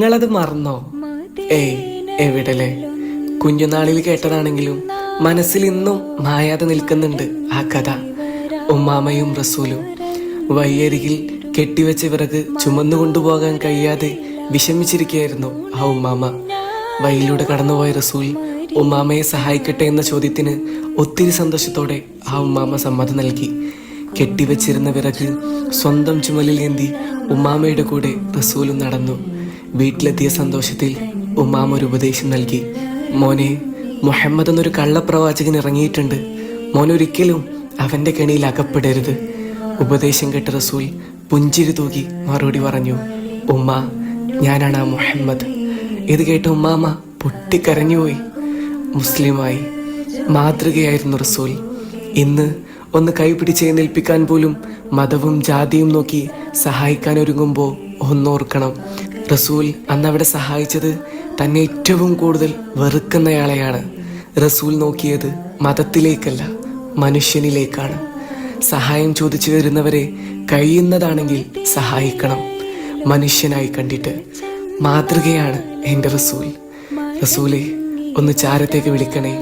നിങ്ങളത് മറന്നോ? ഏയ് എവിടല്ലേ. കുഞ്ഞുനാളിൽ കേട്ടതാണെങ്കിലും മനസ്സിൽ ഇന്നും മായാതെ നിൽക്കുന്നുണ്ട് ആ കഥ. ഉമ്മാമയും റസൂലും. വയ്യരികിൽ കെട്ടിവെച്ച വിറക് ചുമന്നുകൊണ്ടുപോകാൻ കഴിയാതെ വിഷമിച്ചിരിക്കുകയായിരുന്നു ആ ഉമ്മാമ. വഴിയിലൂടെ കടന്നുപോയ റസൂൽ ഉമ്മാമയെ സഹായിക്കട്ടെ എന്ന ചോദ്യത്തിന് ഒത്തിരി സന്തോഷത്തോടെ ആ ഉമ്മാമ സമ്മതം നൽകി. കെട്ടിവെച്ചിരുന്ന വിറക് സ്വന്തം ചുമലിൽ ഏന്തി ഉമ്മാമയുടെ കൂടെ റസൂലും നടന്നു. വീട്ടിലെത്തിയ സന്തോഷത്തിൽ ഉമ്മാമ ഒരു ഉപദേശം നൽകി. മോനെ, മുഹമ്മദ് എന്നൊരു കള്ളപ്രവാചകൻ ഇറങ്ങിയിട്ടുണ്ട്. മോനൊരിക്കലും അവന്റെ കെണിയിൽ അകപ്പെടരുത്. ഉപദേശം കേട്ട റസൂൽ പുഞ്ചിരി തൂകി മറുപടി പറഞ്ഞു, ഉമ്മ, ഞാനാണ് ആ മുഹമ്മദ്. ഇത് കേട്ട ഉമ്മാമ പൊട്ടിക്കരഞ്ഞുപോയി. മുസ്ലിമായി മാതൃകയായിരുന്നു റസൂൽ. ഇന്ന് ഒന്ന് കൈപിടിച്ച് എഴുന്നേൽപ്പിക്കാൻ പോലും മതവും ജാതിയും നോക്കി സഹായിക്കാൻ ഒരുങ്ങുമ്പോൾ ഒന്നോർക്കണം, റസൂൽ അന്നവിടെ സഹായിച്ചത് തന്നെ ഏറ്റവും കൂടുതൽ വെറുക്കുന്നയാളെയാണ്. റസൂൽ നോക്കിയത് മതത്തിലേക്കല്ല, മനുഷ്യനിലേക്കാണ്. സഹായം ചോദിച്ചു വരുന്നവരെ കഴിയുന്നതാണെങ്കിൽ സഹായിക്കണം, മനുഷ്യനായി കണ്ടിട്ട്. മാതൃകയാണ് എൻ്റെ റസൂൽ. റസൂലെ, ഒന്ന് ചാരത്തേക്ക് വിളിക്കണേ.